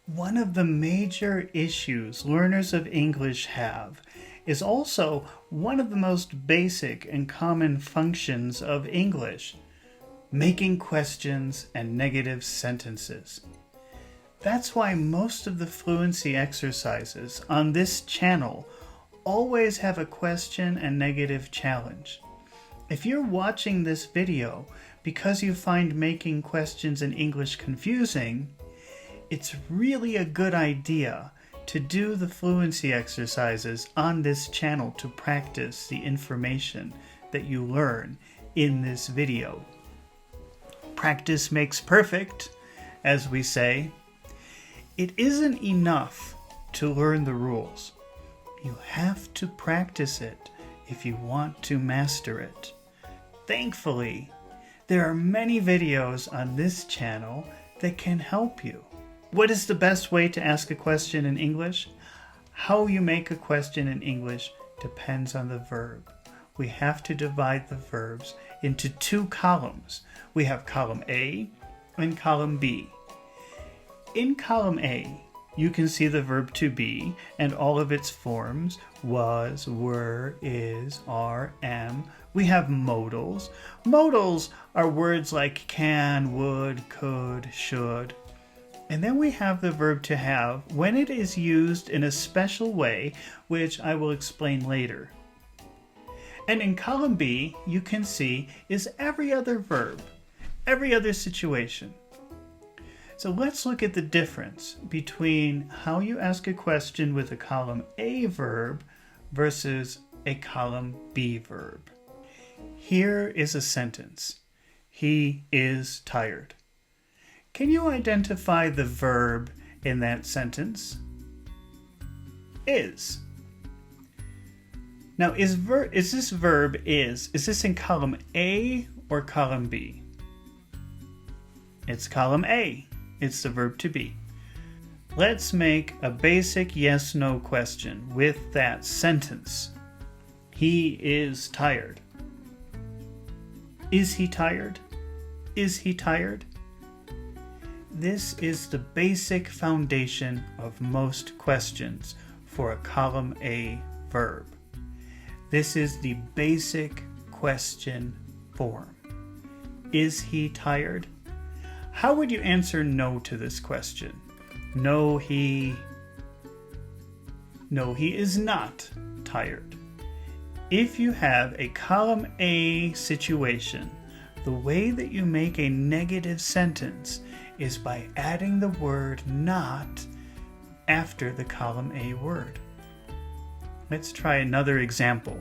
One of the major issues learners of English have is also one of the most basic and common functions of English, making questions and negative sentences. That's why most of the fluency exercises on this channel always have a question and negative challenge. If you're watching this video because you find making questions in English confusing, it's really a good idea to do the fluency exercises on this channel to practice the information that you learn in this video. Practice makes perfect, as we say. It isn't enough to learn the rules. You have to practice it if you want to master it. Thankfully, there are many videos on this channel that can help you. What is the best way to ask a question in English? How you make a question in English depends on the verb. We have to divide the verbs into two columns. We have column A and column B. In column A, you can see the verb to be and all of its forms: was, were, is, are, am. We have modals. Modals are words like can, would, could, should. And then we have the verb to have when it is used in a special way, which I will explain later. And in column B, you can see is every other verb, every other situation. So let's look at the difference between how you ask a question with a column A verb versus a column B verb. Here is a sentence. He is tired. Can you identify the verb in that sentence? Is. Now, is this verb is this in column A or column B? It's column A. It's the verb to be. Let's make a basic yes-no question with that sentence. He is tired. Is he tired? Is he tired? This is the basic foundation of most questions for a column A verb. This is the basic question form. Is he tired? How would you answer no to this question? No, he is not tired. If you have a column A situation, the way that you make a negative sentence is by adding the word not after the column A word. Let's try another example.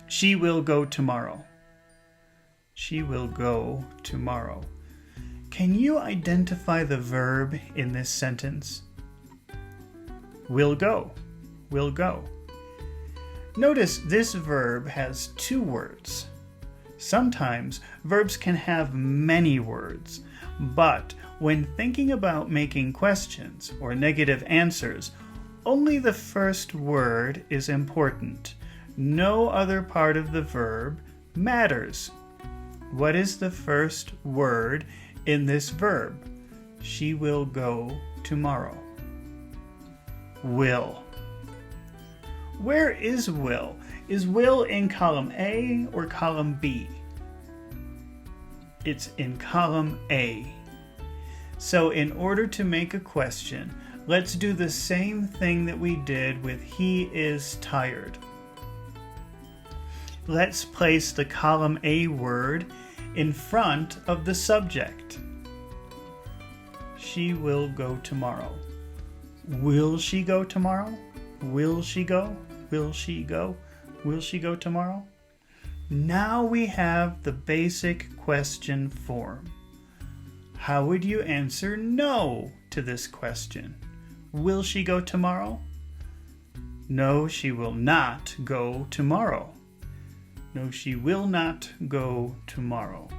She will go tomorrow. She will go tomorrow. Can you identify the verb in this sentence? Will go. Will go. Notice this verb has two words. Sometimes verbs can have many words, but when thinking about making questions or negative answers, only the first word is important. No other part of the verb matters. What is the first word in this verb? She will go tomorrow. Will. Where is will? Is will in column A or column B? It's in column A. So in order to make a question, let's do the same thing that we did with he is tired. Let's place the column A word in front of the subject. She will go tomorrow. Will she go tomorrow? Will she go? Will she go? Will she go tomorrow? Now we have the basic question form. How would you answer no to this question? Will she go tomorrow? No, she will not go tomorrow. No, she will not go tomorrow.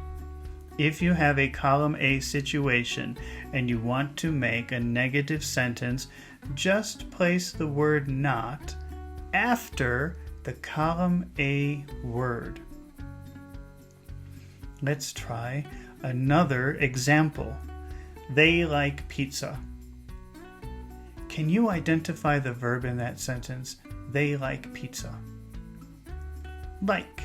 If you have a column A situation and you want to make a negative sentence, just place the word not after the column A word. Let's try another example. They like pizza. Can you identify the verb in that sentence? They like pizza. Like.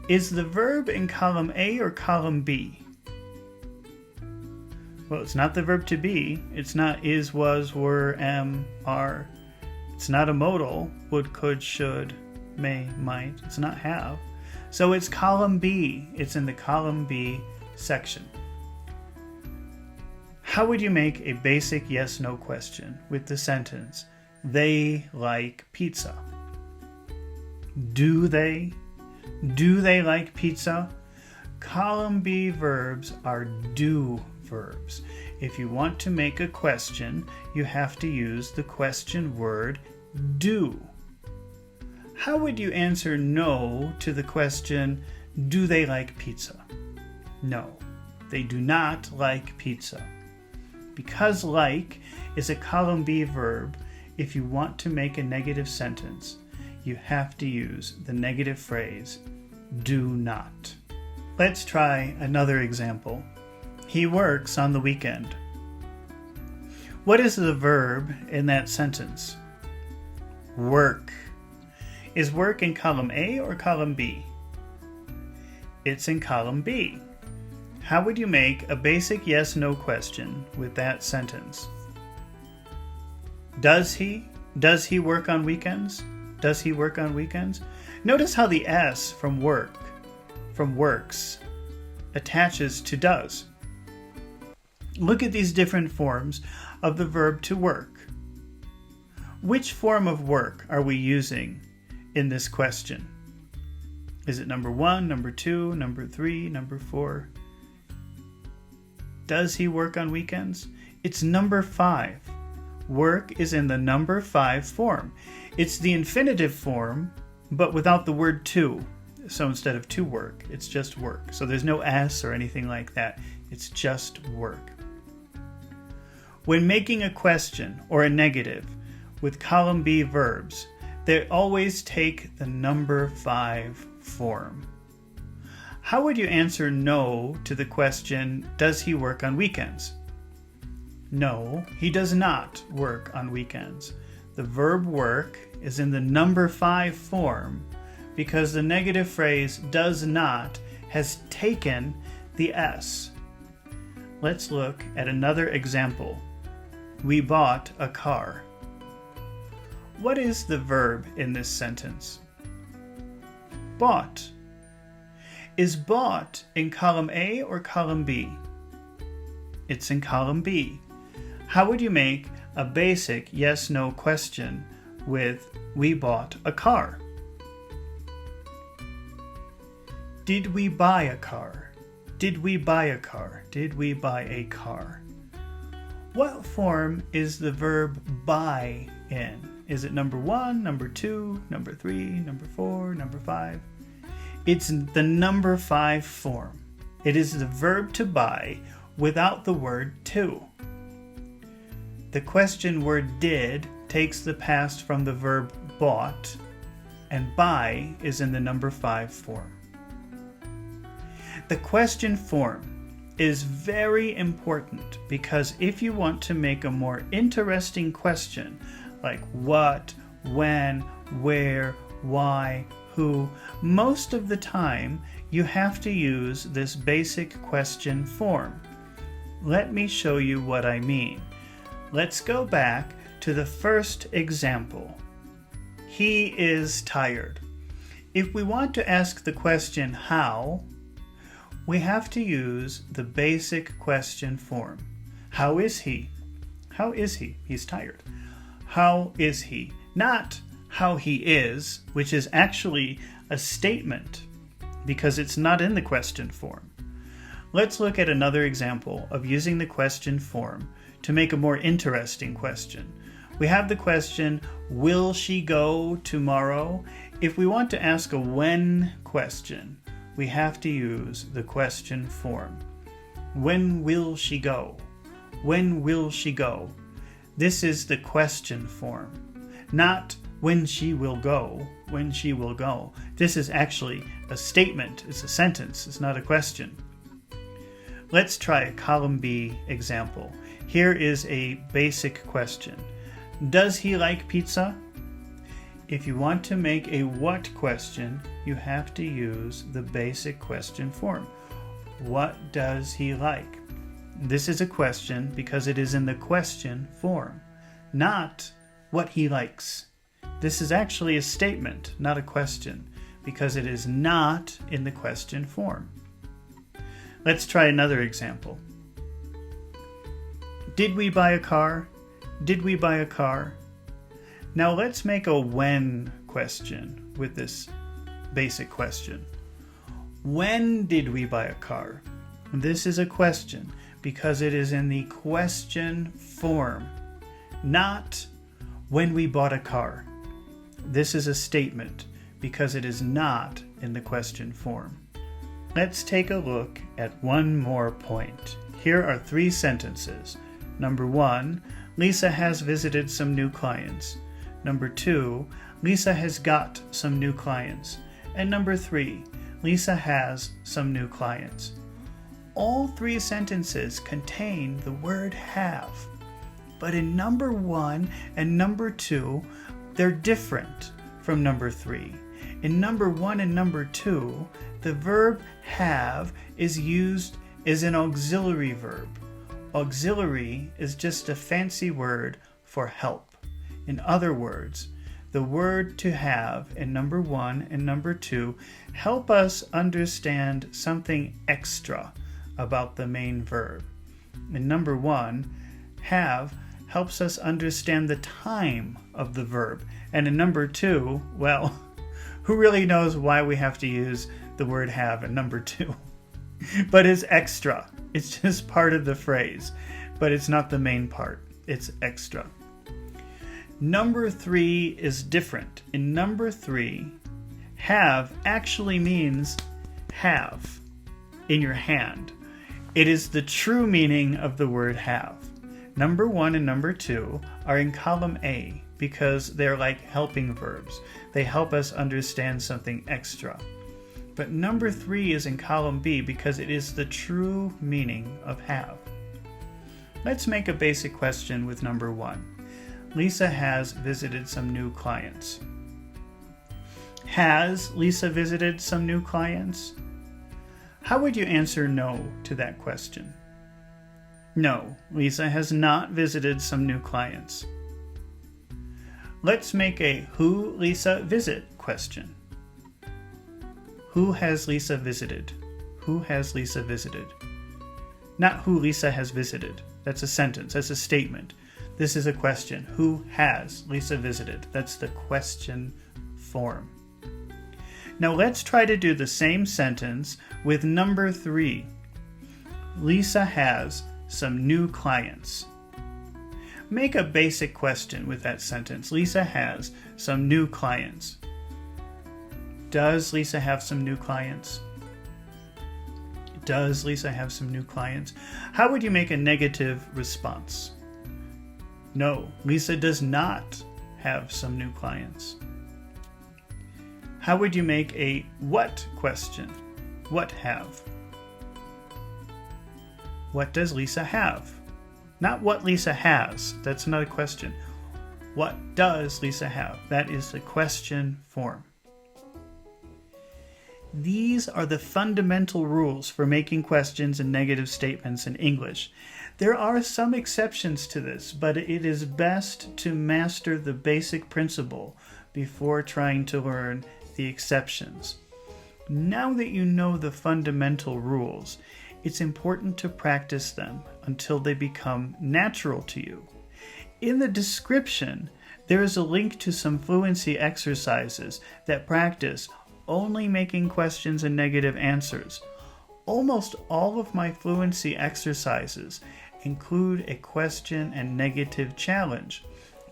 Is the verb in column A or column B? Well, it's not the verb to be. It's not is, was, were, am, are. It's not a modal. Would, could, should, may, might. It's not have. So it's column B. It's in the column B section. How would you make a basic yes-no question with the sentence, they like pizza? Do they? Do they like pizza? Column B verbs are do verbs. If you want to make a question, you have to use the question word do. How would you answer no to the question, do they like pizza? No, they do not like pizza. Because like is a column B verb, if you want to make a negative sentence, you have to use the negative phrase, do not. Let's try another example. He works on the weekend. What is the verb in that sentence? Work. Is work in column A or column B? It's in column B. How would you make a basic yes-no question with that sentence? Does he? Does he work on weekends? Does he work on weekends? Notice how the S from works, attaches to does. Look at these different forms of the verb to work. Which form of work are we using in this question? Is it number 1, number 2, number 3, number 4? Does he work on weekends? It's number 5. Work is in the number 5 form. It's the infinitive form, but without the word to. So instead of to work, it's just work. So there's no S or anything like that. It's just work. When making a question or a negative with column B verbs, they always take the number 5 form. How would you answer no to the question, does he work on weekends? No, he does not work on weekends. The verb work is in the number 5 form because the negative phrase does not has taken the S. Let's look at another example. We bought a car. What is the verb in this sentence? Bought. Is bought in column A or column B? It's in column B. How would you make a basic yes-no question with we bought a car? Did we buy a car? Did we buy a car? Did we buy a car? What form is the verb buy in? Is it number 1, number 2, number 3, number 4, number 5? It's the number 5 form. It is the verb to buy without the word to. The question word did takes the past from the verb bought, and buy is in the number 5 form. The question form is very important because if you want to make a more interesting question, like what, when, where, why, who, most of the time you have to use this basic question form. Let me show you what I mean. Let's go back to the first example. He is tired. If we want to ask the question how, we have to use the basic question form. How is he? How is he? He's tired. How is he? Not how he is, which is actually a statement because it's not in the question form. Let's look at another example of using the question form to make a more interesting question. We have the question, will she go tomorrow? If we want to ask a when question, we have to use the question form. When will she go? When will she go? This is the question form, not when she will go, when she will go. This is actually a statement. It's a sentence. It's not a question. Let's try a column B example. Here is a basic question. Does he like pizza? If you want to make a what question, you have to use the basic question form. What does he like? This is a question because it is in the question form, not what he likes. This is actually a statement, not a question, because it is not in the question form. Let's try another example. Did we buy a car? Did we buy a car? Now let's make a when question with this basic question. When did we buy a car? This is a question because it is in the question form, not when we bought a car. This is a statement because it is not in the question form. Let's take a look at one more point. Here are 3 sentences. Number 1, Lisa has visited some new clients. Number 2, Lisa has got some new clients. And number 3, Lisa has some new clients. All 3 sentences contain the word have. But in number 1 and number 2, they're different from number 3. In number 1 and number 2, the verb have is used as an auxiliary verb. Auxiliary is just a fancy word for help. In other words, the word to have in number 1 and number 2 help us understand something extra about the main verb. In number 1, have helps us understand the time of the verb. And in number 2, well, who really knows why we have to use the word have in number 2? But it's extra. It's just part of the phrase, but it's not the main part. It's extra. Number 3 is different. In number 3, have actually means have in your hand. It is the true meaning of the word have. Number 1 and number 2 are in column A because they're like helping verbs. They help us understand something extra. But number 3 is in column B because it is the true meaning of have. Let's make a basic question with number 1. Lisa has visited some new clients. Has Lisa visited some new clients? How would you answer no to that question? No, Lisa has not visited some new clients. Let's make a who Lisa visit question. Who has Lisa visited? Who has Lisa visited? Not who Lisa has visited. That's a sentence. That's a statement. This is a question. Who has Lisa visited? That's the question form. Now let's try to do the same sentence with number 3. Lisa has some new clients. Make a basic question with that sentence. Lisa has some new clients. Does Lisa have some new clients? Does Lisa have some new clients? How would you make a negative response? No, Lisa does not have some new clients. How would you make a what question? What have? What does Lisa have? Not what Lisa has. That's not a question. What does Lisa have? That is the question form. These are the fundamental rules for making questions and negative statements in English. There are some exceptions to this, but it is best to master the basic principle before trying to learn the exceptions. Now that you know the fundamental rules, it's important to practice them until they become natural to you. In the description, there is a link to some fluency exercises that practice only making questions and negative answers. Almost all of my fluency exercises include a question and negative challenge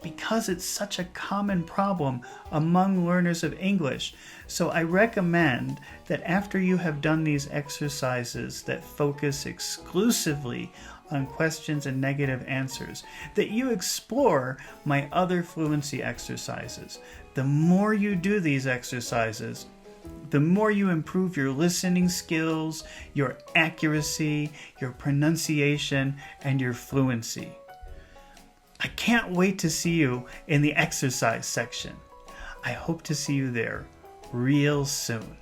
because it's such a common problem among learners of English. So I recommend that after you have done these exercises that focus exclusively on questions and negative answers, that you explore my other fluency exercises. The more you do these exercises, The more you improve your listening skills, your accuracy, your pronunciation, and your fluency. I can't wait to see you in the exercise section. I hope to see you there real soon.